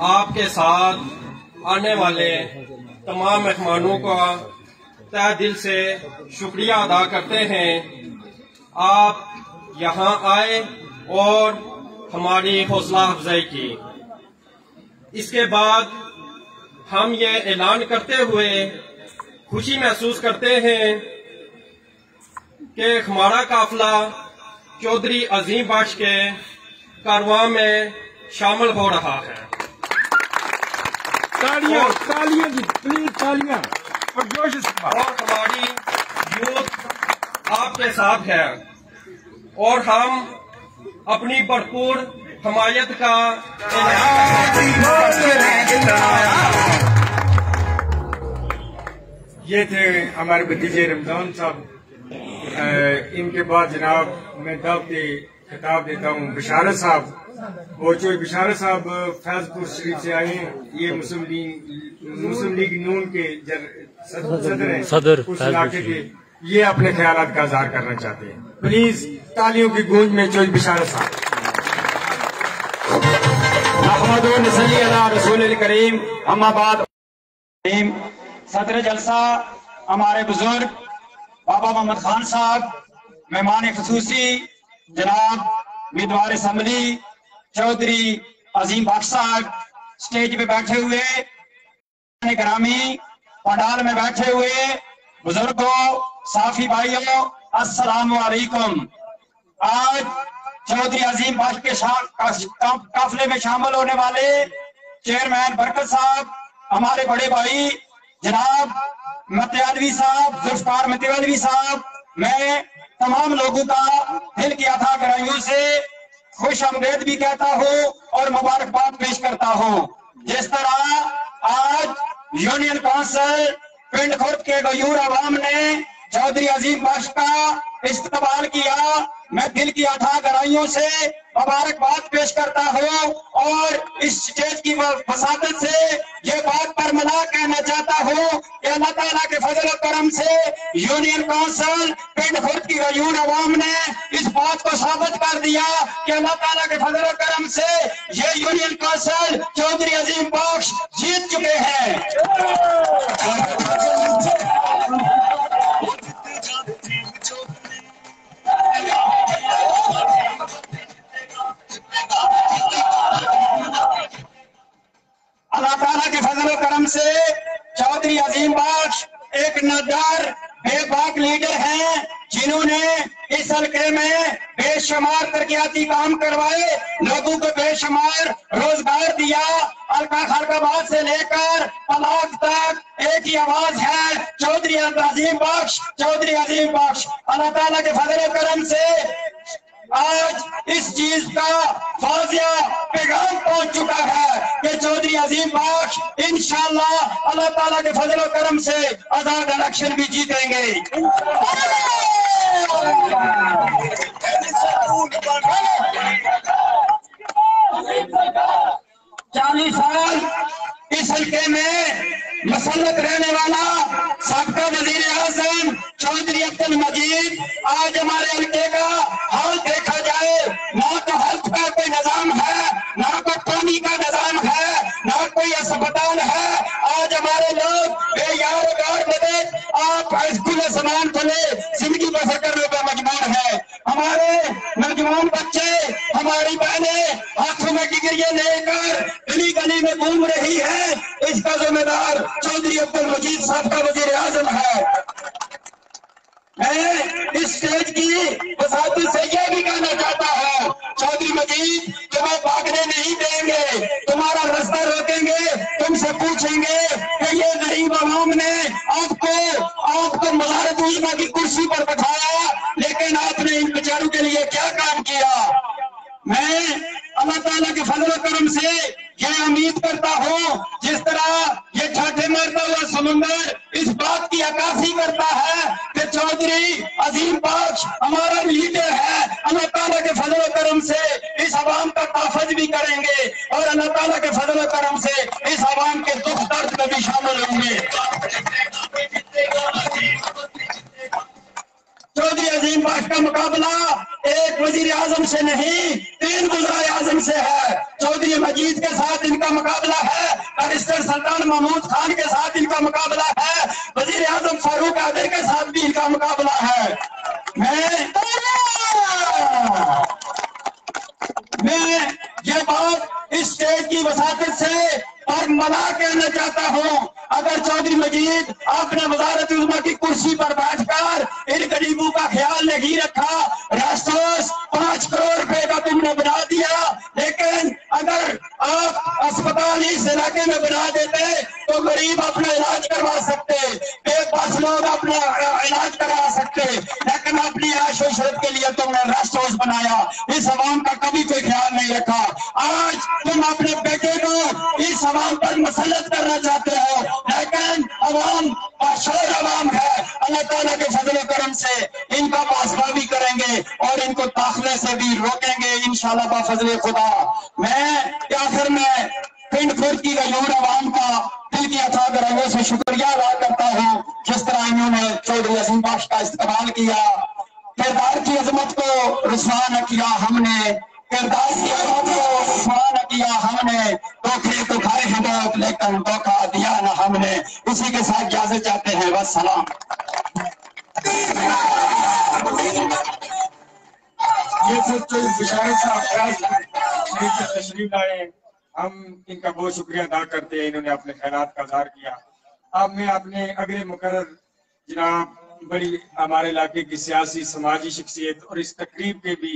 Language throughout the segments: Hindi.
आपके साथ आने वाले तमाम मेहमानों का तहे दिल से शुक्रिया अदा करते हैं। आप यहाँ आए और हमारी हौसला अफजाई की। इसके बाद हम ये ऐलान करते हुए खुशी महसूस करते हैं कि हमारा काफिला चौधरी अजीम बख्श के कारवां में शामिल हो रहा है। तालियां, तालियां जी, प्लीज तालियां और जोश से। और हमारी यूथ आपके साथ है और हम अपनी भरपूर हमायत का ये थे हमारे भतीजे रमजान साहब। इनके बाद जनाब मैं दावती खिताब देता हूँ बिशारत साहब। और जो बिशारत साहब फैजपुर शरीफ से आए हैं, ये मुस्लिम लीग नून के सदर हैं उस इलाके के। ये अपने ख्यालात का इजहार करना चाहते हैं। प्लीज तालियों की गूंज में जो बिशारत साहब। रसूल करीम अम्माबाद। सदर जलसा हमारे बुजुर्ग बाबा मोहम्मद खान साहब, मेहमान खसूसी जनाब उम्मीदवार असम्बली चौधरी अजीम बख्श साहब स्टेज पे बैठे हुए, ग्रामी पंडाल में बैठे हुए बुजुर्गों, साफी भाइयों, अस्सलाम वालेकुम। आज चौधरी अजीम बख्श के काफिले में शामिल होने वाले चेयरमैन बरकत साहब, हमारे बड़े भाई जनाब मतयालवी साहब, जुल्फकार मतयालवी साहब, मैं तमाम लोगों का दिल की अथा गहराइयों से खुश आमदेद भी कहता हूँ और मुबारकबाद पेश करता हूँ। जिस तरह आज यूनियन काउंसिल पिंड खुर्द के गयूर अवाम ने चौधरी अजीम बख्श का इस्तेमाल किया, मैं दिल की अथा गहराइयों से मुबारकबाद पेश करता हूँ और इस स्टेज की वसादत से ये बात पर मना कहना चाहता हूँ कि अल्लाह ताला के फजल और करम से यूनियन काउंसिल पिंड खुर्द की गयूर अवाम ने इस बात को साबित कर दिया कि अल्लाह ताला के फजल और करम से ये यूनियन काउंसिल चौधरी अजीम बख्श जीत चुके हैं। अल्लाह ताला के फजल करम से चौधरी अजीम बख्श एक नदार बेबाक लीडर हैं जिन्होंने इस हल्के में बेशुमार तरक्याती काम करवाए, लोगों को बेशुमार रोजगार दिया। हल्का खरकाबाद से लेकर पलाक तक एक ही आवाज है, चौधरी अजीम बख्श, चौधरी अजीम बख्श। अल्लाह ताला के फजल करम से आज इस चीज का फाजिया पैगाम पहुंच चुका है कि चौधरी अजीम बख्श इंशाअल्लाह अल्लाह ताला के फजल और करम से आजाद इलेक्शन भी जीतेंगे। 40 साल इस हल्के में मसल्लत रहने वाला साबका वजीर आजम चौधरी अब्दुल मजीद, आज हमारे हल्के का हाल देखा जाए, ना तो हेल्थ का कोई निजाम है, ना कोई पानी का निजाम है, ना कोई अस्पताल है। आज हमारे लोग बेयार गार लगे, आप खुले सामान खुले जिंदगी बसर करने पर मजबूर है। हमारे नौजवान बच्चे, हमारी बहनें हाथों में डिग्रियां लेकर गली गली में घूम रही है, इसका जिम्मेदार चौधरी अब्दुल मजीद साहब का वजीर आजम है। मैं इस स्टेज की वसादत से यह भी कहना चाहता हूँ, चौधरी मजीद तुम्हें भागने नहीं देंगे, तुम्हारा रास्ता रोकेंगे, तुमसे पूछेंगे कि ये गरीब आवाम ने आपको मज़ारत उज़्मा की कुर्सी पर बैठाया, लेकिन आपने इन बेचारों के लिए क्या काम किया। मैं अल्लाह ताला के फजल करम से यह उम्मीद करता हूँ, जिस तरह ये छाठे मारता हुआ समुंदर इस बात की अक्कासी करता है कि चौधरी अजीम बख्श हमारा लीडर है, अल्लाह ताला के फजल करम से इस आवाम का तहफ़्फ़ुज़ भी करेंगे और अल्लाह ताला के फजल करम से इस आवाम के दुख दर्द में भी शामिल होंगे। चौधरी अजीम बख्श का मुकाबला एक वजीर आजम से नहीं, 3 वज़ीर आजम से है। चौधरी मजीद के साथ इनका मुकाबला है, बैरिस्टर सुल्तान महमूद खान के साथ इनका मुकाबला है, वजीर आजम फारूक आबिद के साथ भी इनका मुकाबला है। मैं ये बात इस स्टेज की वसाकत से और मना कहना चाहता हूँ, अगर चौधरी मजीद आपने वजारत उज़्मा की कुर्सी पर बैठकर इन गरीबों का ख्याल नहीं रखा, राष्ट्रोस 5 करोड़ रुपए का तुमने बना दिया, लेकिन अगर आप अस्पताल इस इलाके में बना देते तो गरीब अपना इलाज करवा सकते, बेबस लोग अपना इलाज करवा सकते, लेकिन अपनी आश व इशरत के लिए तुमने राष्ट्रोस बनाया, इस अवाम का कभी कोई ख्याल नहीं रखा। आज तुम अपने बेटे को इस अवाम पर मसलत करना चाहते हो, लेकिन अवाम बाशोर अवाम है। अल्लाह ताला के फजल करम से इनका मुआवजा भी करेंगे और इनको दाखिले से भी रोकेंगे इंशाअल्लाह बाफजल खुदा। मैं आखिर में पिंड खुर्द की गयूर अवाम का दिल की अथा गरंगों से शुक्रिया अदा करता हूँ, जिस तरह इन्होंने चौधरी अजीम बख्श का इस्तेमाल किया। किरदार की अजमत को रुसवा न किया हमने, किरदार की अजमत को रुसवा न किया हमने, धोखे तो खाए हैं बहुत लेकिन धोखा दिया न हमने। इसी के साथ इजाजत चाहते हैं, वस्सलाम। ये सब तो बिशारत साहब तशरीफ लाए, हम इनका बहुत शुक्रिया अदा करते हैं, इन्होंने अपने ख्यालात का इज़हार किया। अब मैं अपने अगले मुकर्रर जनाब बड़ी हमारे इलाके की सियासी समाजी शख्सियत और इस तकरीब के भी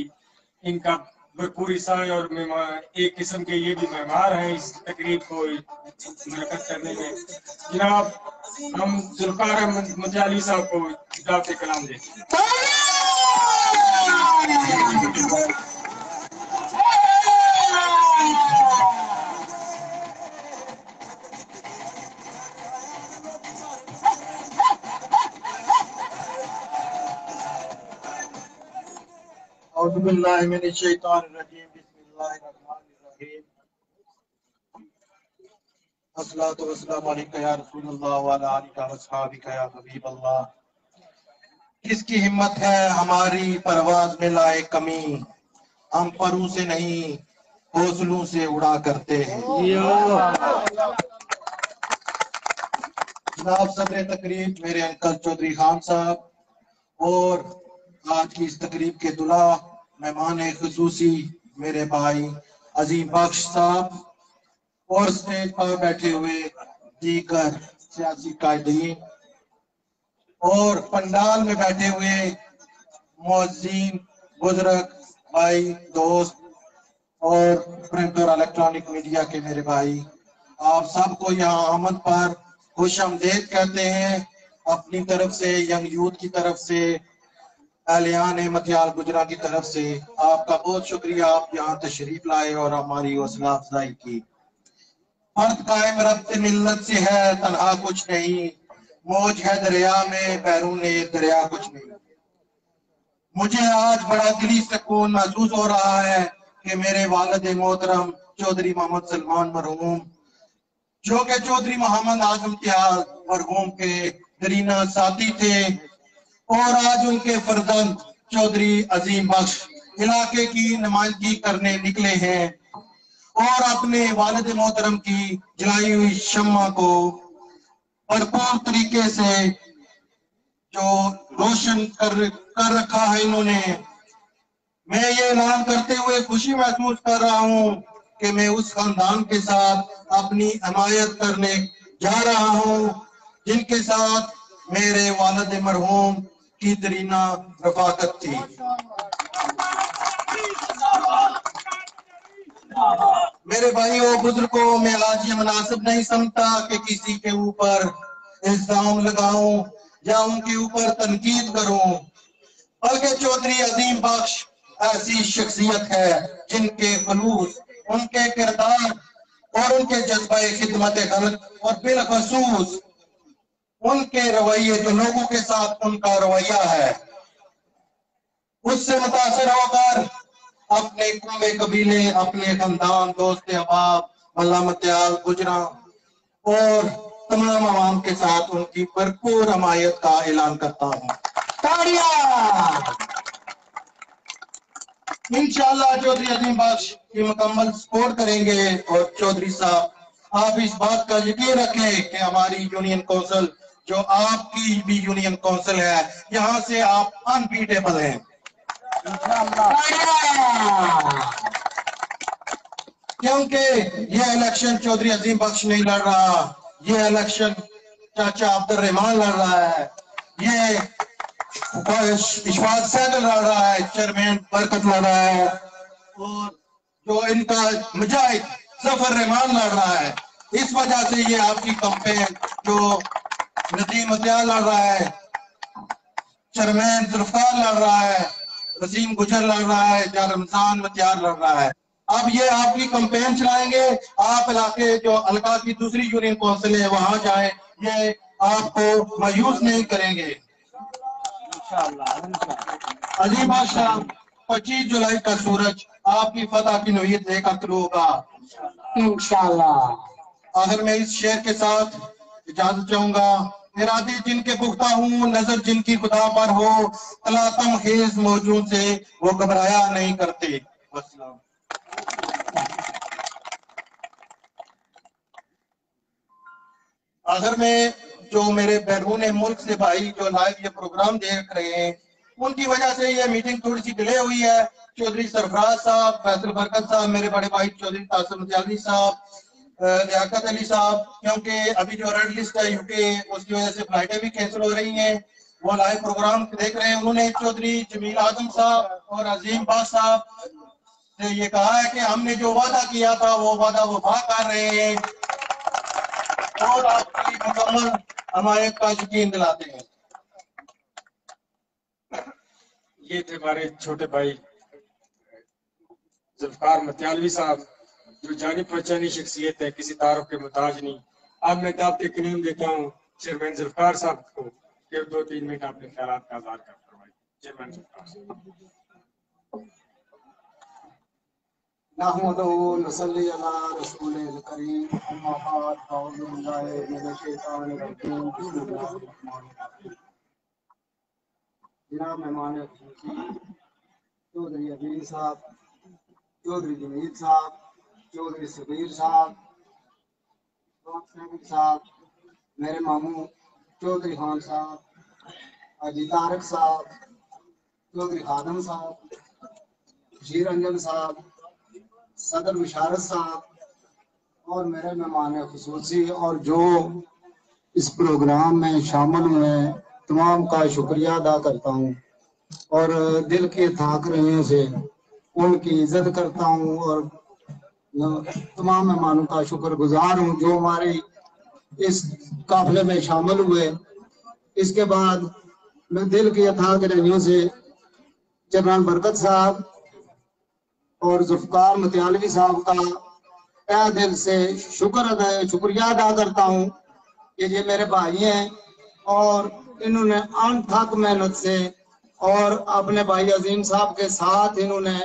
इनका भरपूर हिस्सा है और एक किस्म के ये भी मेहमान हैं इस तकरीब को मुनक़्क़द करने में। जनाब हम जुल्फ़ार अहमद मुंजाली साहब को दावत कलाम देते हैं। अस्सलातु वस्सलामु अलैका या रसूलल्लाह व अला आलिका व अस्हाबिका या हबीबल्लाह। किसकी हिम्मत है हमारी परवाज में लाए कमी, हम परों से नहीं हौसलों से उड़ा करते हैं। जनाब सदर तकरीब मेरे अंकल चौधरी खान साहब और आज की इस तकरीब के दुल्हा मेहमान खुसूसी मेरे भाई अजीम बख्श साहब और स्टेज पर बैठे हुए दीगर सियासी कायदीन और पंडाल में बैठे हुए मुअज्जिन, बुजुर्ग भाई, दोस्त और प्रिंट और इलेक्ट्रॉनिक मीडिया के मेरे भाई, आप सबको यहाँ आमद पर खुशामदीद कहते हैं। अपनी तरफ से, यंग यूथ की तरफ से, अहलियान मथियाल गुजरा की तरफ से आपका बहुत शुक्रिया, आप यहाँ तशरीफ लाए और हमारी हौसला अफजाई की। फर्द कायम रब्त मिल्लत से है, तनहा कुछ नहीं, मौज है दरिया में, बैरूने दरिया कुछ नहीं। मुझे आज बड़ा दिली सुकून महसूस हो रहा है कि मेरे वालिद मोहतरम चौधरी मोहम्मद सलमान मरहूम, जो कि चौधरी मोहम्मद आजम इम्तियाज मरहूम के दरीना साथी थे, और आज उनके फर्जंद चौधरी अजीम बख्श इलाके की नुमाइंदगी करने निकले हैं और अपने वालिद मोहतरम की जलाई हुई शम्मा को भरपूर तरीके से जो रोशन कर रखा है इन्होंने। मैं ये ऐलान करते हुए खुशी महसूस कर रहा हूँ कि मैं उस खानदान के साथ अपनी हमायत करने जा रहा हूँ जिनके साथ मेरे वालिद मरहूम की तरीना रफाकत थी। मेरे भाइयों बुजुर्गों, मैं आज ये मुनासिब नहीं समझता कि किसी के ऊपर इल्जाम लगाऊं या उनके ऊपर तनकीद करूं, बल्कि चौधरी अजीम बख्श ऐसी शख्सियत है जिनके खुलूस, उनके किरदार और उनके जज्बा खिदमत खल्क और बिलखसूस उनके रवैये, जो लोगों के साथ उनका रवैया है, उससे मुतासर होकर अपने कुंबे कबीले, अपने खानदान, दोस्त अहबाब, मल्ला मत्याल गुजरा और तमाम आवाम के साथ उनकी भरपूर हमायत का ऐलान करता हूँ। ताड़ियां। इंशाअल्लाह चौधरी अजीम बख्श की मुकम्मल सपोर्ट करेंगे। और चौधरी साहब, आप इस बात का यकीन रखें कि हमारी यूनियन काउंसिल, जो आपकी भी यूनियन काउंसिल है, यहाँ से आप अनबीटेबल हैं क्योंकि ये इलेक्शन चौधरी अजीम बख्श नहीं लड़ रहा, ये इलेक्शन चाचा अब्दुल रहमान लड़ रहा है, ये इशफाक सैदल लड़ रहा है, चेयरमैन बरकत लड़ रहा है, और जो इनका मुजाहिद जफर रहमान लड़ रहा है। इस वजह से ये आपकी कंपेन, जो नदीम अतियार लड़ रहा है, चेयरमैन जुल्फकार लड़ रहा है, वसीम गुजर लड़ रहा है, या रमजान मतियार लड़ रहा है। अब ये आपकी कंपेन चलाएंगे, आप इलाके जो अलका की दूसरी यूनियन काउंसिल है वहां जाएं, ये आपको मायूस नहीं करेंगे। अजीम बादशाह, 25 जुलाई का सूरज आपकी फतह की नोयत लेकर शुरू होगा इंशाअल्लाह। आखिर में इस शेर के साथ इजाजत चाहूंगा। इरादे जिनके पुख्ता हूँ, नजर जिनकी खुदा पर हो, तलातम खेज मौजूद से वो घबराया नहीं करते। आखिर में जो मेरे बैरून मुल्क से भाई जो लाइव ये प्रोग्राम देख रहे हैं, उनकी वजह से ये मीटिंग थोड़ी सी डिले हुई है। चौधरी सरफराज साहब, फैसल बरकत साहब, मेरे बड़े भाई चौधरी तासिम मतियाली साहब, लियाकत अली साहब, क्योंकि अभी जो रेड लिस्ट है यूके, उसकी वजह से फ्लाइटें भी कैंसिल हो रही हैं, वो लाइव प्रोग्राम देख रहे हैं। उन्होंने चौधरी जमील आजम साहब और अजीम बास साहब से ये कहा है कि हमने जो वादा किया था वो वादा वफा कर रहे हैं और आपकी मुकम्मल हमारे का यकीन दिलाते हैं। ये थे हमारे छोटे भाई जुल्फकार मतियालवी साहब, जो जानी पहचानी शख्सियत है, किसी तारुफ के मुताज नहीं। अब मैं आपके करीम देता हूँ चेयरमैन जुल्फकार साहब को, फिर 2-3 मिनट अपने ख्यालात का इज़हार करवाइए। चेयरमैन जुल्फकार साहब। नहमदुहु व नसल्ली अला रसूलिल करीम, अम्मा बाद, अऊज़ु बिल्लाहि मिनश शैतानिर रजीम, बिस्मिल्लाहिर रहमानिर रहीम। जनाब मेहमान चौधरी अजीम साहब, चौधरी जमील साहब, चौधरी सबीर साहब, साहब, मेरे मामू चौधरी खान साहब, अजी तारक साहब, चौधरी खादम साहब, बशीर अंजन साहब, सदर बिशारत साहब और मेरे मेहमान खुसूसी और जो इस प्रोग्राम में शामिल हुए हैं, तमाम का शुक्रिया अदा करता हूँ और दिल के थाक रहियों से उनकी इज्जत करता हूँ और तमाम मेहमानों का शुक्रगुजार हूँ जो हमारे इस काफिले में शामिल हुए। इसके बाद मैं दिल के थाक रहियों से चेयरमैन बरकत साहब और जुल्फकार मतियालवी साहब का तहे दिल से शुक्रिया अदा करता हूँ कि ये मेरे भाई हैं और इन्होंने अनथक मेहनत से और अपने भाई अजीम साहब के साथ इन्होंने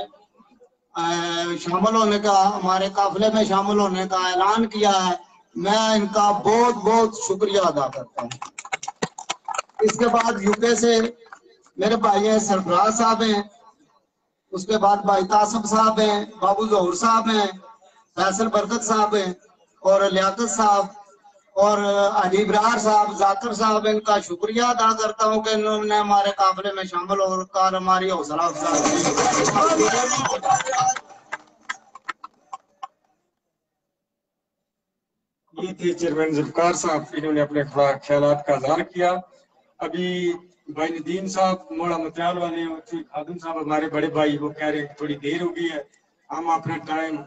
शामिल होने का, हमारे काफिले में शामिल होने का ऐलान किया है। मैं इनका बहुत बहुत शुक्रिया अदा करता हूँ। इसके बाद यूके से मेरे भाई हैं सरफराज साहब हैं, उसके बाद भाई तासब साहब हैं, बाबू जहूर साहब हैं, फैसल बरकत साहब हैं और लियाकत साहब और अली ब्रार साहब, जाकिर साहब, इनका शुक्रिया अदा करता हूँ कि इन्होंने हमारे काफिले में शामिल होकर हमारी हौसला अफजाई। ये थे चेयरमैन जुल्फकार साहब, इन्होंने अपने ख्यालात का इज़हार किया। अभी भाई नदीम साहब मोड़ा मतियाल वाले खादम साहब हमारे बड़े भाई, वो कह रहे हैं थोड़ी देर हो गई है, हम अपना टाइम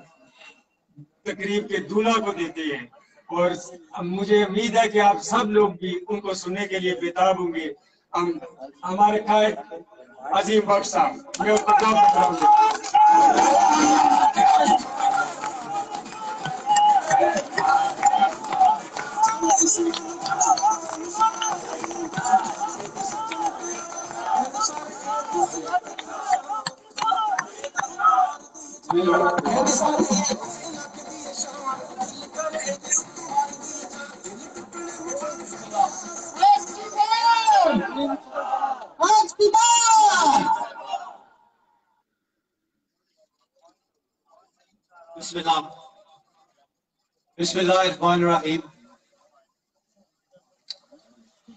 तकरीब के दूल्हा को देते हैं और मुझे उम्मीद है कि आप सब लोग भी उनको सुनने के लिए बेताब होंगे। हम हमारे कायद अजीम बख्श साहब, मैं उनको बिस्मिल्लाहिर्रहमानिर्रहीम।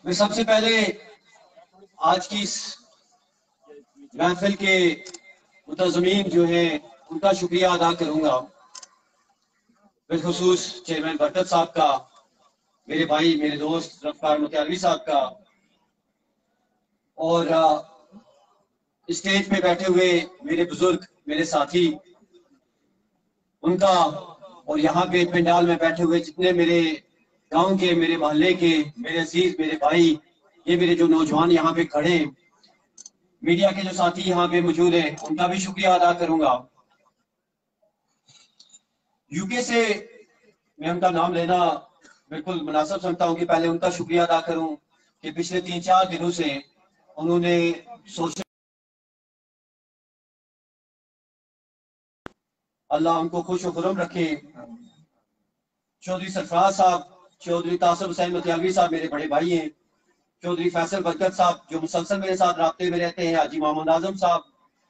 मैं सबसे पहले आज की इस महफिल के मुतज़मीन जो है उनका शुक्रिया अदा करूंगा, बिलखुसूस चेयरमैन बरकत साहब का, मेरे भाई मेरे दोस्त रफ्तार मुतियालवी साहब का, और स्टेज पे बैठे हुए मेरे बुजुर्ग मेरे साथी उनका, और यहाँ पे पंडाल में बैठे हुए जितने मेरे गांव के, मेरे मोहल्ले के, मेरे अजीज, मेरे भाई, ये मेरे जो नौजवान यहाँ पे खड़े हैं, मीडिया के जो साथी यहाँ पे मौजूद हैं, उनका भी शुक्रिया अदा करूंगा। यूके से मैं उनका नाम लेना बिल्कुल मुनासिब समझता हूँ कि पहले उनका शुक्रिया अदा करूं कि पिछले 3-4 दिनों से उन्होंने सोशल, अल्लाह उनको खुश और खुर्रम रखे। चौधरी सरफराज साहब, चौधरी तासिर हुसैन मुतियालवी साहब मेरे बड़े भाई हैं, चौधरी फैसल बरकत साहब जो मुसलसल मेरे साथ राब्ते में रहते हैं, हाजी मोहम्मद आजम साहब,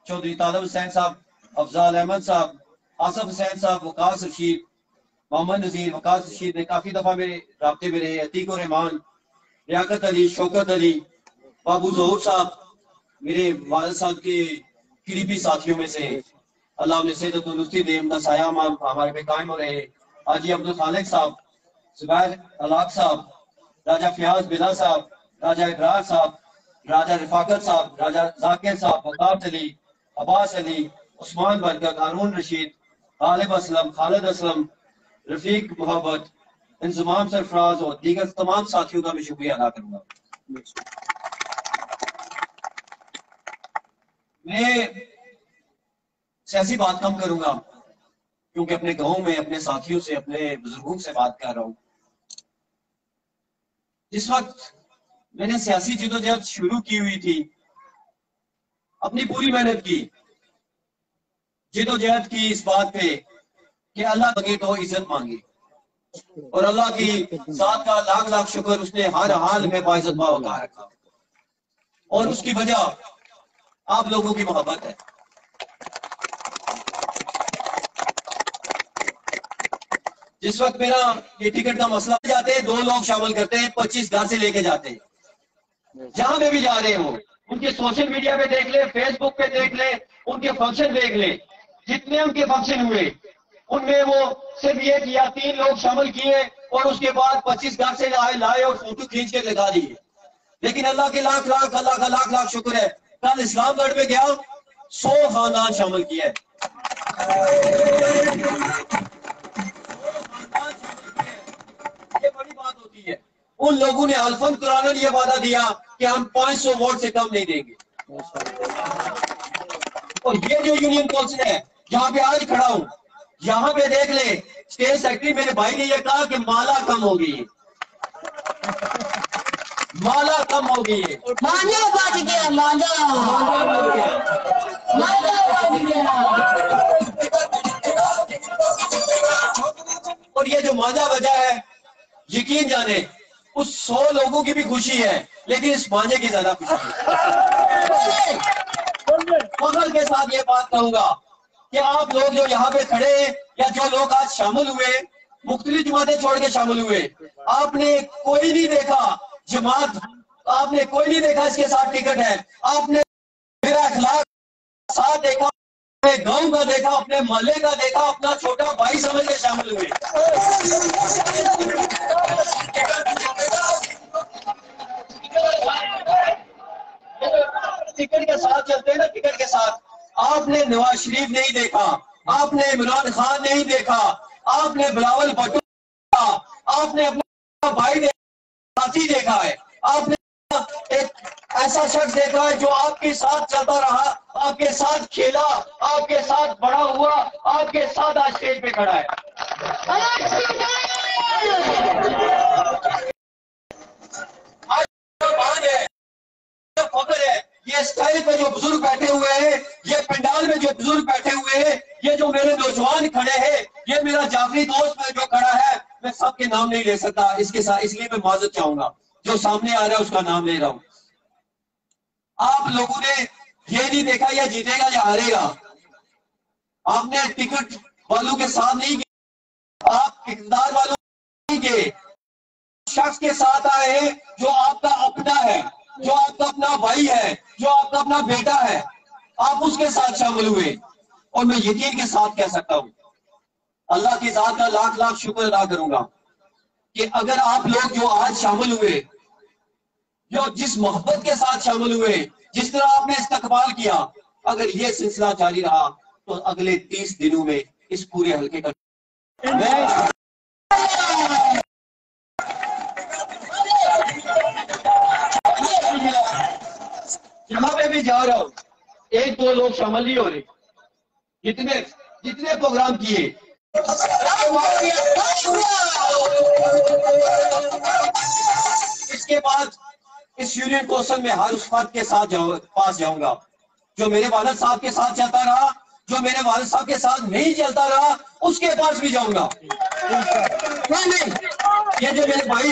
चौधरी तालब हुसैन साहब, अफजाल अहमद साहब, आसफ हुसैन साहब, वकास रशीद, मोहम्मद नजीर, वकास रशीद ने काफी दफा मेरे राब्ते में रहे, अतीक रहमान, लियाकत अली, शौकत अली, बाबू जहूर साहब मेरे वालिद साहब के करीबी साथियों में से, अल्लाह ने सेहत तंदुरुस्ती दे, उनका साया हमारे पे कायम हो रहे। हाजी अब्दुल खालिक साहब, जुबैर अलाक साहब, राजा फयाज बिला साहब, राजा इब्रार साहब, राजा रिफाकत साहब, राजा जाकिर साहब, वकास अली, अब्बास अली, उस्मान बरकत, हारून रशीद, गालिब असलम, खालिद असलम, रफीक मोहब्बत, इंजमाम सरफराज और दीगर तमाम साथियों का भी शुक्रिया अदा करूंगा। मैं सियासी बात कम करूंगा क्योंकि अपने गांव में अपने साथियों से, अपने बुजुर्गों से बात कर रहा हूं। जिस वक्त मैंने सियासी जिदोजहद शुरू की हुई थी, अपनी पूरी मेहनत की, जिदोजहद की इस बात पे कि अल्लाह मांगे तो इज्जत मांगी, और अल्लाह की जात का लाख लाख शुक्र, उसने हर हाल में बाइज्जत बावका रखा, और उसकी वजह आप लोगों की मोहब्बत है। जिस वक्त मेरा ये टिकट का मसला जाते हैं, 2 लोग शामिल करते हैं, 25 घर से लेके जाते हैं। जहां पे भी जा रहे हो, उनके सोशल मीडिया पे देख ले, फेसबुक पे देख ले, उनके फंक्शन देख ले, जितने उनके फंक्शन हुए उनमें वो सिर्फ 1 या 3 लोग शामिल किए, और उसके बाद 25 घर से लाए और फोटो खींच के लगा दिए। लेकिन अल्लाह के अल्लाह का लाख लाख शुक्र है, कल इस्लामगढ़ में गया, 100 खानदान शामिल किया। ये बड़ी बात होती है। उन लोगों ने अल्फन कुरान ये वादा दिया कि हम 500 वोट से कम नहीं देंगे। और ये जो यूनियन काउंसिल है जहां पे आज खड़ा हूं, यहाँ पे देख ले, स्टेट सेक्रेटरी मेरे भाई ने यह कहा कि माला कम हो गई है, माला कम हो गई है, मांझा बच गया, मांझा बच गया। और ये जो मांझा बजा है, यकीन जाने उस 100 लोगों की भी खुशी है, लेकिन इस मांझे की ज्यादा खुशी है। फख्र के साथ ये बात कहूंगा कि आप लोग जो यहाँ पे खड़े हैं, या जो लोग आज शामिल हुए, मुख्तलिफ जमातें छोड़ के शामिल हुए, आपने कोई नहीं देखा जमात, आपने कोई नहीं देखा इसके साथ टिकट है, आपने मेरा अखलाक साथ देखा, अपने गांव का देखा, अपने मोहल्ले का देखा, अपना छोटा भाई समझ के शामिल हुए। टिकट के साथ चलते हैं ना, टिकट के साथ आपने नवाज शरीफ नहीं देखा, आपने इमरान खान नहीं देखा, आपने बिलावल भुट्टो देखा, आपने अपना भाई साथी देखा है, आपने एक ऐसा शख्स देखा है जो आपके साथ चलता रहा, आपके साथ खेला, आपके साथ बड़ा हुआ, आपके साथ आज स्टेज पे खड़ा है। फख्र है, ये स्टेज पे जो बुजुर्ग बैठे हुए हैं, ये पंडाल में जो बुजुर्ग बैठे हुए हैं, ये जो मेरे नौजवान खड़े हैं, ये मेरा जाफरी दोस्त जो खड़ा है, मैं सबके नाम नहीं ले सकता इसके साथ, इसलिए मैं माजरत चाहूंगा। जो सामने आ रहा है उसका नाम ले रहा हूं। आप लोगों ने ये नहीं देखा या जीतेगा या हारेगा, आपने टिकट वालों के साथ नहीं आप इक़्तिदार वालों के शख्स के साथ आए हैं जो आपका अपना है, जो आपका अपना भाई है, जो आपका अपना बेटा है, आप उसके साथ शामिल हुए। और मैं यकीन के साथ कह सकता हूं, अल्लाह की जात का लाख लाख शुक्र अदा करूंगा कि अगर आप लोग जो आज शामिल हुए, जो जिस मोहब्बत के साथ शामिल हुए, जिस तरह आपने इस्तकबाल किया, अगर ये सिलसिला जारी रहा तो अगले 30 दिनों में इस पूरे हल्के का मैं जहां पे भी जा रहा हूं, एक दो लोग शामिल नहीं हो रहे। जितने जितने प्रोग्राम किए, इसके बाद इस यूनियन कौंसिल में हर उस फर्द के साथ पास जाऊंगा जो मेरे वालिद साहब के साथ चलता रहा, जो मेरे वालिद साहब के साथ नहीं चलता रहा उसके पास भी जाऊंगा। नहीं, ये जो मेरे भाई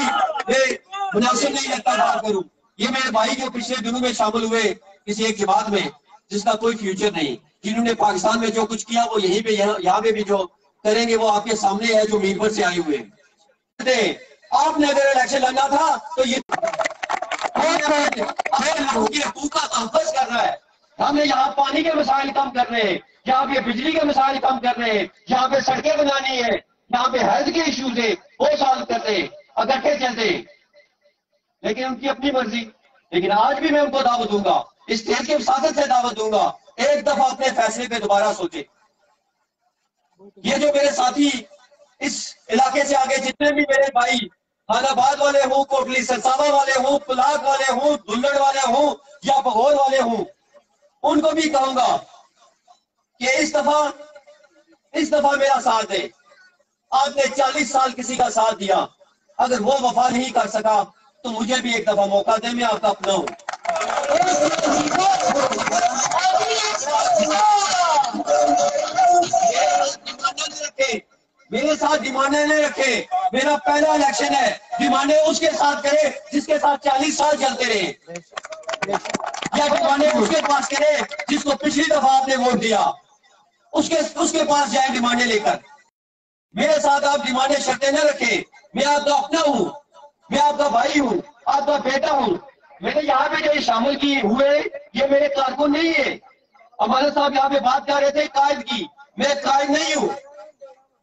मुनासिब नहीं लगता बात करूं, ये मेरे भाई जो पिछले दिनों में शामिल हुए किसी एक जमात में जिसका कोई फ्यूचर नहीं, जिन्होंने पाकिस्तान में जो कुछ किया वो यहीं पे यहाँ पे भी जो करेंगे वो आपके सामने है, जो मीरपुर से आए हुए। आपने अगर इलेक्शन लड़ना था तो ये लोगों की हकूक का तहफ़्फ़ुज़ करना है। हमने यहाँ पानी के मसाइल कम करने हैं, यहाँ पे बिजली के मसाइल कम करने हैं, यहाँ पे सड़कें बनानी है, यहाँ पे हेल्थ के इश्यूज है वो सॉल्व करते हैं, इकट्ठे चलते हैं। लेकिन उनकी अपनी मर्जी। लेकिन आज भी मैं उनको दावत दूंगा, इस स्टेज के वसातत से दावत दूंगा, एक दफा अपने फैसले पे दोबारा सोचे। ये जो मेरे साथी इस इलाके से आगे जितने भी मेरे भाई हालाबाद वाले हों, कोटली सरसावा वाले हों, पुलाक वाले हों, दुल्लड़ वाले हों या बघौर वाले हों, उनको भी कहूंगा कि इस दफा मेरा साथ दे। आपने 40 साल किसी का साथ दिया, अगर वो वफा नहीं कर सका तो मुझे भी एक दफा मौका दे, मैं आपका अपना हूं। मेरे साथ डिमांडे नहीं रखे। मेरा पहला इलेक्शन है, डिमांडे उसके साथ करे जिसके साथ 40 साल चलते रहे, या डिमांडे उसके पास करे जिसको पिछली दफा आपने वोट दिया, उसके पास जाए डिमांडे लेकर। मेरे साथ आप डिमांडे शर्तें न रखे। मैं आपका अपना हूं, मैं आपका भाई हूं, आपका बेटा हूं। मेरे यहाँ पे जो ये शामिल किए हुए ये मेरे कारकुन नहीं है। हमारे साहब यहाँ पे बात कर रहे थे कायद की, मैं कायद नहीं हूं,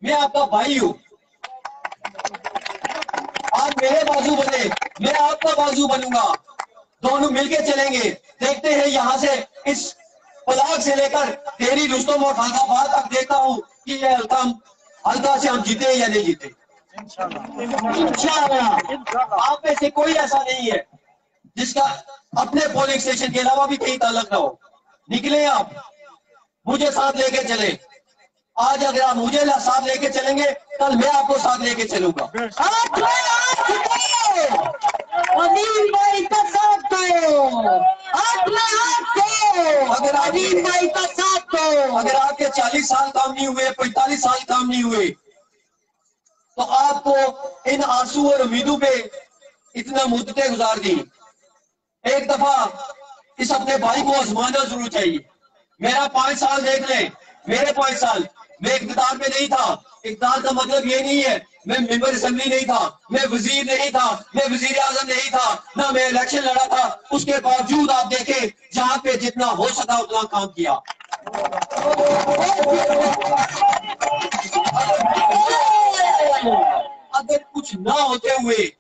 मैं आपका भाई हूं। आप मेरे बाजू बने, मैं आपका बाजू बनूंगा, दोनों मिलके चलेंगे। देखते हैं यहाँ से इस पलाक से लेकर तेरी रुस्तम और फैजाबाद तक देखता हूँ कि ये हल्का से हम जीते या नहीं जीते। इंशाअल्लाह। आप में से कोई ऐसा नहीं है जिसका अपने पोलिंग स्टेशन के अलावा भी कहीं ताल्लुक ना हो। निकले आप, मुझे साथ लेके चले। आज अगर आप मुझे साथ लेके चलेंगे, कल मैं आपको साथ लेके चलूंगा। अगर आपके 40 साल काम नहीं हुए, 45 साल काम नहीं हुए, तो आपको इन आंसू और उम्मीदों पे इतना मुद्दतें गुजार दी। एक दफा इस अपने भाई को आजमाना जरूर चाहिए। मेरा 5 साल देख ले, मेरे 5 साल मैं इक़्तिदार में नहीं था। इक़्तिदार का मतलब ये नहीं है मैं मेंबर असेंबली नहीं था, मैं वजीर नहीं था, मैं वजीर आजम नहीं था, ना मैं इलेक्शन लड़ा था। उसके बावजूद आप देखें जहां पे जितना हो सका उतना काम किया। अगर कुछ ना होते हुए,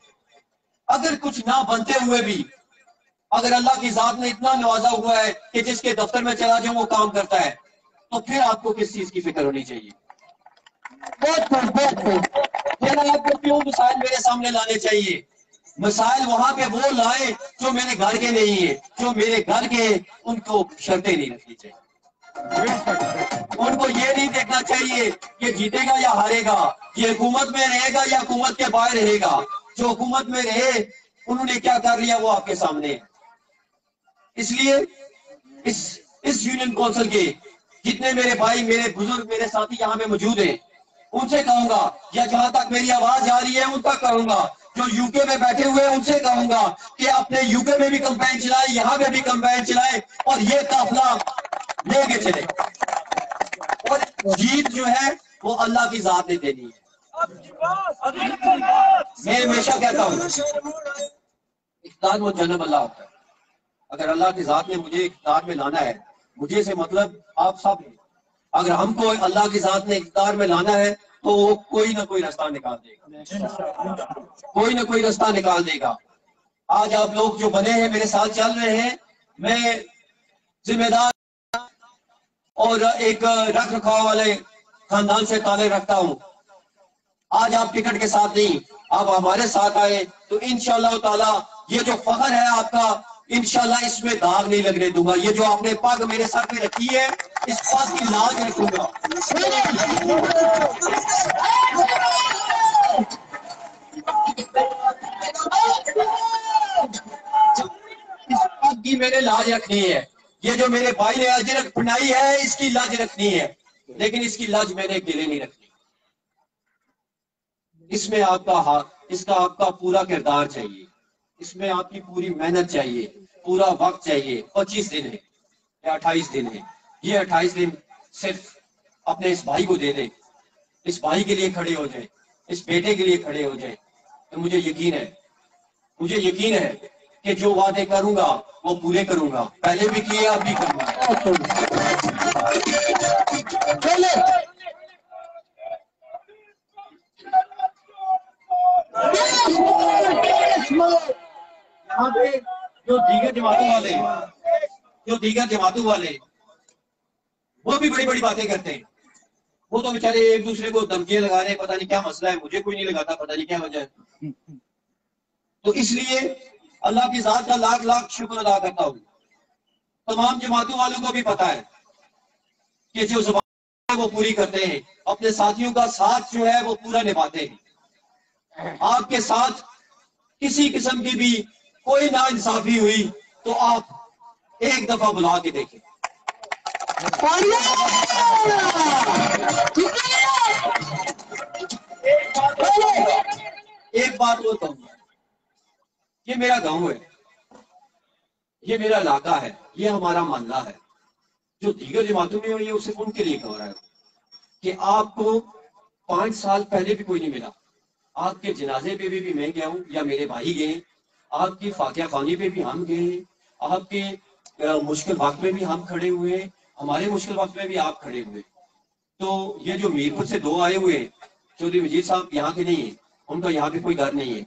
अगर कुछ ना बनते हुए भी, अगर अल्लाह की जात ने इतना नवाजा हुआ है कि जिसके दफ्तर में चला जाऊं वो काम करता है, तो फिर आपको किस चीज की फिक्र होनी चाहिए? फिर आपको क्यों मसाइल मेरे सामने लाने चाहिए? मसाइल वहां पे वो लाए जो मेरे घर के नहीं है। जो मेरे घर के उनको शर्तें नहीं रखनी चाहिए। उनको ये नहीं देखना चाहिए कि जीतेगा या हारेगा, ये हुकूमत में रहेगा या हुकूमत के बाहर रहेगा। जो हुकूमत में रहे उन्होंने क्या कर लिया वो आपके सामने है। इसलिए इस यूनियन कौंसिल के जितने मेरे भाई, मेरे बुजुर्ग, मेरे साथी यहाँ पे मौजूद हैं, उनसे कहूंगा, या जहां तक मेरी आवाज आ रही है उन तक कहूंगा, जो यूके में बैठे हुए हैं उनसे कहूंगा कि अपने यूके में भी कैंपेन चलाए, यहाँ पे भी कैंपेन चलाए और ये काफिला लेके चले। और जीत जो है वो अल्लाह की जात ने देनी है। मैं हमेशा कहता हूँ इख्तियार वो जन्नत अल्लाह होता है। अगर अल्लाह की जात ने मुझे इख्तियार में लाना है, मुझे से मतलब आप सब, अगर हमको अल्लाह की जात ने इख्तियार में लाना है तो वो कोई ना कोई रास्ता निकाल देगा, कोई ना कोई रास्ता निकाल देगा। आज आप लोग जो बने हैं, मेरे साथ चल रहे हैं, मैं जिम्मेदार और एक रख रखाव वाले खानदान से ताल्लुक रखता हूँ। आज आप टिकट के साथ नहीं, आप हमारे साथ आए तो इंशाअल्लाह ताला ये जो फख्र है आपका, इंशाअल्लाह इसमें दाग नहीं लगने दूंगा। ये जो आपने पग मेरे सर पे रखी है, इस पग की लाज रखूंगा। इस पग की मैंने लाज रखनी है। ये जो मेरे भाई ने अजरक बनाई है, इसकी लाज रखनी है, लेकिन इसकी लाज मैंने गिले नहीं रखनी। इसमें आपका हाथ, इसका आपका पूरा किरदार चाहिए, इसमें आपकी पूरी मेहनत चाहिए, पूरा वक्त चाहिए। 25 दिन है या 28 दिन है, ये 28 दिन सिर्फ अपने इस भाई को दे दे, इस भाई के लिए खड़े हो जाए, इस बेटे के लिए खड़े हो जाए, तो मुझे यकीन है कि जो वादे करूंगा वो पूरे करूंगा। पहले भी किए, अब भी करूंगा। यहाँ पे जो दीगर जमातों वाले वो भी बड़ी बड़ी बातें करते हैं। वो तो बेचारे एक दूसरे को धमकियां लगा रहे हैं, पता नहीं क्या मसला है, मुझे कोई नहीं लगाता, पता नहीं क्या वजह है। तो इसलिए अल्लाह की जात का लाख लाख शुक्र अदा करता हूँ। तमाम जमातों वालों को भी पता है कि जो ज़बान है वो पूरी करते हैं, अपने साथियों का साथ जो है वो पूरा निभाते हैं। आपके साथ किसी किस्म की भी कोई नाइंसाफी हुई तो आप एक दफा बुला के देखें। एक बात वो कहूंगा, ये मेरा गांव है, ये मेरा इलाका है, ये हमारा मोहल्ला है। जो दीगर जमातों में हो, ये सिर्फ उनके लिए कह रहा है कि आपको 5 साल पहले भी कोई नहीं मिला। आपके जनाजे पे भी मैं गया हूँ या मेरे भाई गए, आपकी फातिहा खानी पे भी हम गए, आपके मुश्किल वक्त में भी हम खड़े हुए, हमारे मुश्किल वक्त में भी आप खड़े हुए। तो ये जो मीरपुर से 2 आए हुए चौधरी मजीद साहब यहाँ के नहीं है, उनका यहाँ पे कोई घर नहीं है।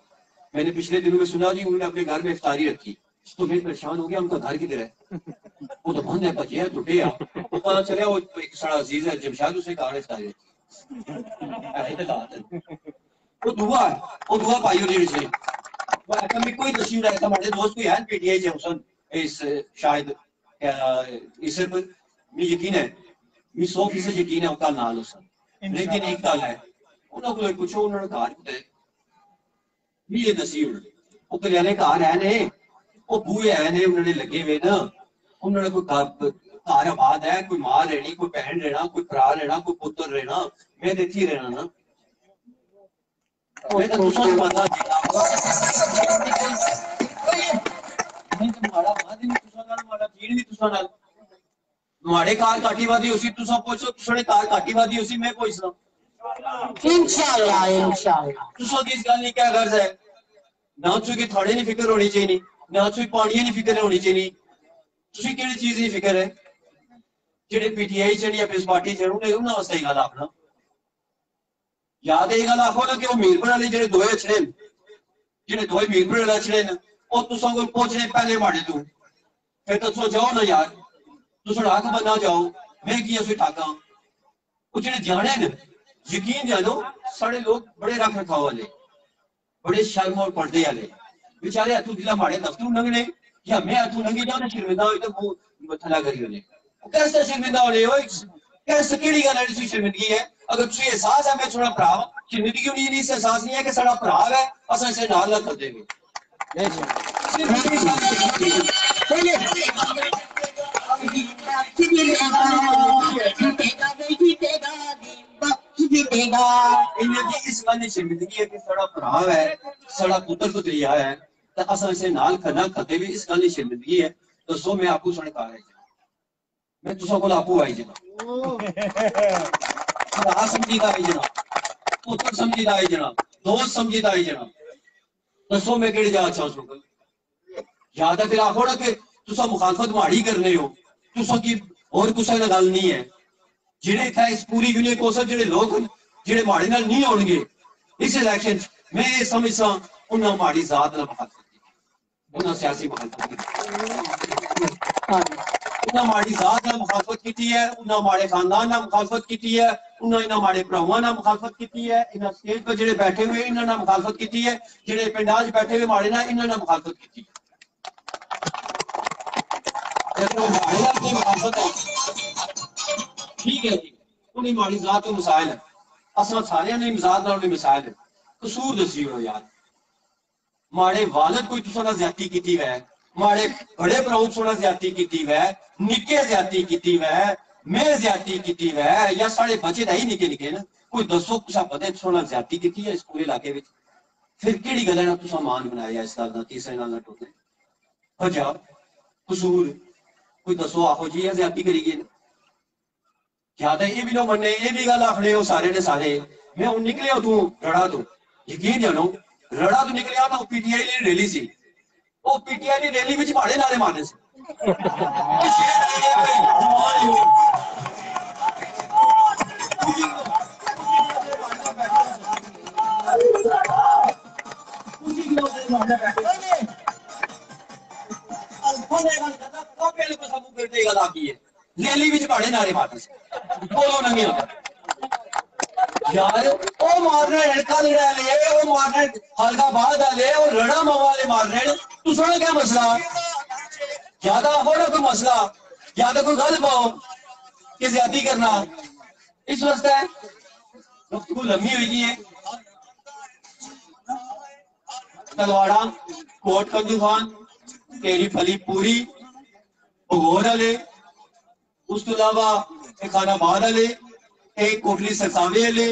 मैंने पिछले दिनों में सुना जी उन्होंने अपने घर में इफ्तारी रखी, तो मैं परेशान हो गया, उनका घर किधर है? वो तो बंद है, बचे है, टूटे है। तो पता चला वो एक सारा अजीज है जमशाद, उसे कहा इफ्तारी वो दुआ पाई हो से मैं कोई दसी रहा था हमारे दोस्त कोई है पीटीआई से हुसन इस शायद इस पर मैं यकीन है, मैं 100% यकीन है उसका नाल हुसन। लेकिन एक गल है, उन्होंने को पूछो उन्होंने घर कुते मैं ये दसी वो कल्याणे घर है ने, वो बूहे है ने, उन्होंने लगे हुए ना, उन्होंने कोई घर आबाद है, कोई मां रहनी, कोई बहन रहना, कोई भरा रहना, कोई पुत्र रहना, मैं देखी रहना ना। मैं तो दूसरा पता माड़े कार काटीवादी उसी तुसा पूछो, तुसने कार काटीवादी उसी मैं पूछना इंशाल्लाह इंशाल्लाह। तुसा की इस गल नहीं क्या गर्ज है, ना तुझे थोड़े नहीं फिक्र होनी चाहिए, ना तुझे पानी नहीं फिक्र होनी चाहिए, तुझे केड़ी चीज नहीं फिक्र है जेडे पीटीआई चढ़ी या फिर पार्टी चढ़ूगे उन्होंने वास्ते गल आखना। याद है गल आखो ना कि वो मीरपुर वाले जेडे दोए अछड़े जेडे दोए मीरपुर वाले अछड़े न वो तुसा कोल पहुंचने पहले माड़े तू फिर तो तुसा जाओ ना यार, तुसा ठाक बनना जाओ, मैं की उसे ठाका वो जेडे जाने न यकीन जानो साढ़े लोग बड़े रख रखाव वाले, बड़े शर्म और पर्दे वाले बेचारे हथू दिला माड़े दफ्तरू लंघने या मैं हथू लंघी जाओ शर्मिंदा हो तो मुंह थला करी होने कैसे शर्मिंदा होने हो, कैसे केड़ी गल है शर्मिंदगी है। अगर तुझे एहसास है मैं थोड़ा भरा शर्मिंदगी क्यों नहीं, इस एहसास नहीं है कि साड़ा भरा है असा इसे नाल ना कर देंगे। इस गल शर्मिंदगी है कि साड़ा भरा है, साड़ा पुत्र को दरिया है तो असा इसे नाल करना कदे भी इस गल शर्मिंदगी है। तो सो मैं आपको सुने कार मैं तुसा को आपू आई जना समझी का आई जना पुत्र समझीदा है जनाब, दोस्त समझीदा है जनाब। दसो मैं केड़ी जा अच्छा उसको या तो फिर आखो ना कि तुसा मुखालफत माड़ी करने हो, तुसा की और कुछ ना गल नहीं है। जिहड़े इत्थे इस पूरी यूनियन कौंसल जिहड़े लोग जिहड़े माड़े नाल नहीं होणगे इस इलेक्शन मैं ये समझदा उन्हां माड़ी जात नाल मुखालफत की, उन्हां सियासी मुखालफत की, उन्हां माड़ी जात नाल मुखालफत की है, उन्हां माड़े खानदान नाल मुखालफत की है, उन्हां इन्हां माड़े भरावां नाल मुखालफत की है, इन्हां स्टेज पर जिहड़े बैठे हुए इन्हां नाल मुखालफत की है, जिहड़े पिंडां च बैठे हुए माड़े नाल इन्हां नाल मुखालफत की है। ठीक है जी, उन्हीं माड़ी जात को मसाइल है, असा सारे ने मजाक नाल मसाइल है। कसूर दसियो यार, माड़े वालद कोई तुसा नाल ज्यादती कीती है, माड़े बड़े भराऊ सोना ज्यादती कीती है, निक्के ज्यादती कीती है, मैं ज्यादती कीती है, या साढ़े बच्चे दा ही निक्के निक्के ना, कोई दसो कुछ पता सोना ज्यादती कीती है इस पूरे इलाके में, फिर केड़ी गल है तुसा मान बनाया इस गल दा तीसरे नाल टोटे वजह कसूर कोई दसो आखो जी ज्यादती करी गए या तो ये भी लोग मन्ने ये भी गल आखने हो सारे ने सारे मैं हूं निकलिया तू रड़ा तो यकीन जानो रड़ा तो निकलिया मैं पीटीआई की रैली सी वो पीटीआई की रैली में भाड़े नारे मारने से रैली में भाड़े नारे मारने से बोलो नहीं होता यार वो मारना लड़का लड़ा ले वो मारना हल्का बाद वाले वो रड़ा मावा वाले मार रहे तू सुना क्या मसला ज्यादा हो ना कोई मसला या तो कोई गल पाओ कि ज्यादा करना इस वास्ते गुफ्तगू लंबी हुई है। तलवाड़ा कोट कंजू खान तेरी फली पूरी भगोर वाले उस तो अलावा खानाबाद वाले एक कोटली सरसावे वाले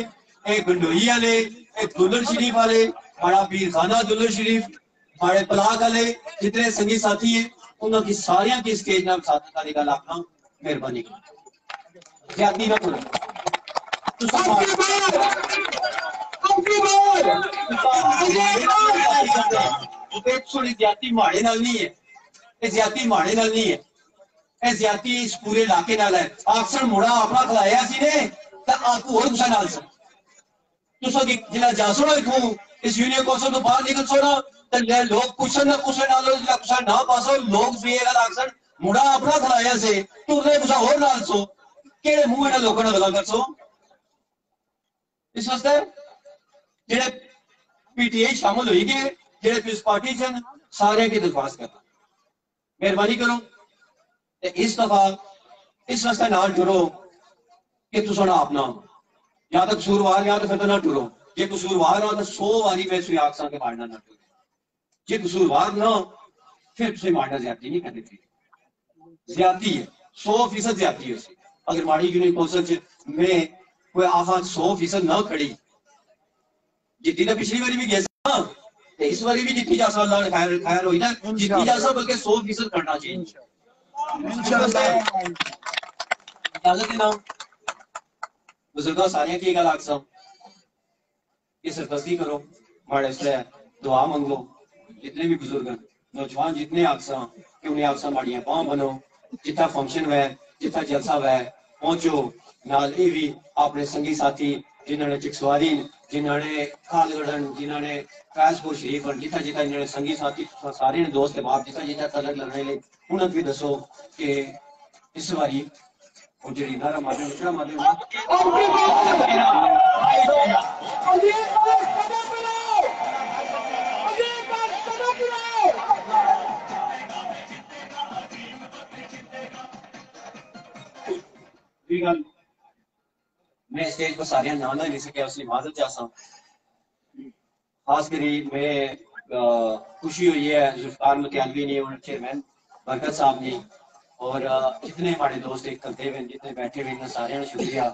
एक गंडोई वाले एक दुल्हन शरीफ वाले बड़ा पीर खाना दुल्हन शरीफ बड़े पलाक वाले जितने संगी साथी है उन्होंने सारिया की स्टेज नाम साथी का निकाल अपना मेहरबानी ज्यादा ना करो ज्यादा माड़े नाल नहीं है ज्यादा माड़े नाल नहीं है ज्यादा इस पूरे इलाके नाल है अक्सर मुड़ा अपना खिलाया सी ने आपको और गुस्सा नाल जिला जासो इथों इस यूनियन कौंसल तो बाहर निकल सोना लोग कुशन ना कुशन नाल जिला गुस्सा ना पासो लोग भी ये गल अक्सर मुड़ा अपना खिलाया से तू ने गुस्सा और नाल सो केड़े मुंह ना लोगों ने गल कर सो इस वास्ते जेड़े पीटीआई शामिल होई गए जेड़े पीस पार्टी च सारे की दरख्वास्त करना मेहरबानी करो इस दफा इस वास्ते नाल जुड़ो कि तुसा ना अपना या तो कसूरवार या तो फिर तो ना टुरो जे कसूरवार हो तो 100 बारी मैं सुई आखसा के मारना ना टुरो जे कसूरवार ना फिर तुसे मारना ज्यादती नहीं करनी चाहिए ज्यादती है 100% ज्यादती है अगर माड़ी यूनियन कौंसल में कोई आफा 100% ना खड़ी जितनी तो पिछली बारी भी गया इस बारी भी जितनी जा सकता खैर खैर हुई ना जितनी जा सकता बल्कि 100% करना चाहिए इजाजत देना बुजुर्गों सारिया की गल आखसा कि सरदस्ती करो माड़े से दुआ मंग लो जितने भी बुजुर्ग नौजवान जितने आखसा कि उन्हें आखसा माड़ियां पांव बनो जितना फंक्शन वै जितना जलसा वै पहुंचो नाल ये भी अपने संगी साथी जिन्होंने चिकसवारी जिन्होंने खालगढ़ जिन्होंने फैजपुर शरीफ जितना जितना इन्होंने संगी साथी सारे ने दोस्त बाप जितना जितना तलक लगने ले उन्हें भी दसो कि इस बारी जी नारा माध्यम दूसरा माध्यम मैं स्टेज पर सारिया नाम नहीं सके उसकी माजरत चाहता खास करी मैं खुशी हुई है जुल्फकार मुतियालवी ने और चेयरमैन बरकत साहब ने और जितने हमारे दोस्त एक करते हुए जितने बैठे हुए इन्हें सारे ने शुक्रिया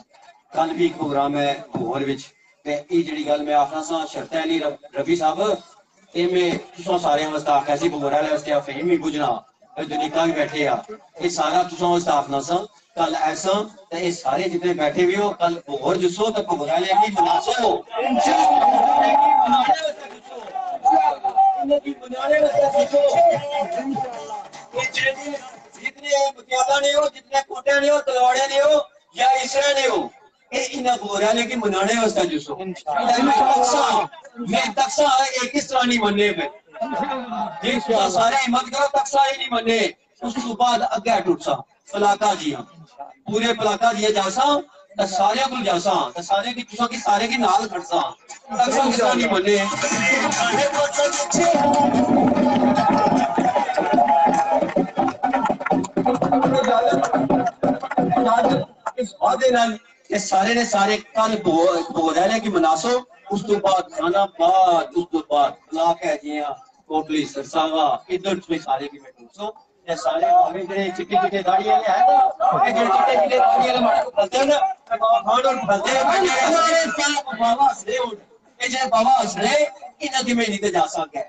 कल भी एक प्रोग्राम है भोर विच ते ये जिहड़ी गल मैं आखना सा शर्त है नहीं रवि साहब ये मैं तुसां सारे वास्ते आखिया सी भोर वाले वास्ते फेम भी बुझना दुनिका भी बैठे आ ये सारा तुम स्टाफ ना सा कल ऐसा तो ये सारे जितने बैठे भी हो कल भोर जुसो तो भोरा लेके मनासो जितने मुतियाला ने हो जितने कोटे ने हो तलवाड़े ने हो या इसरा ने हो ये इन भोरा लेके मनाने वास्ते जुसो मैं तकसा एक इस तरह नहीं मनने पे सारे हिम्मत करो तकसा ही नहीं मने उस बाद अगे टूटसा पलाका जी पूरे पलाका जी जासा तो सारे को जासा तो सारे की तुसा की सारे की नाल खड़सा तकसा किसा नहीं मने इस वादे नाल ये सारे ने सारे कल बोले कि मनासो उस तो बाद खाना बाद उस तो बाद पलाक है जी कोटली सरसावा इधर में सारे की मैं पूछो ये सारे भावे जेडे चिट्टे चिट्टे दाढ़ी वाले है ना ये जेडे चिट्टे चिट्टे दाढ़ी वाले मारे को बोलते हैं ना बाबा खान और बोलते हैं बाबा हंसले ये जे बाबा हंसले इन्हां की मैं नहीं ते जा सके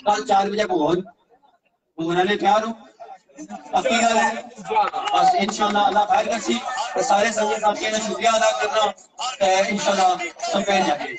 कल 4 बजे भोगना ले तैयार हो पक्की गल है बस इंशाल्लाह अल्लाह खैर करसी सारे संगत साथियों का शुक्रिया अदा करना इंशाल्लाह सब जाके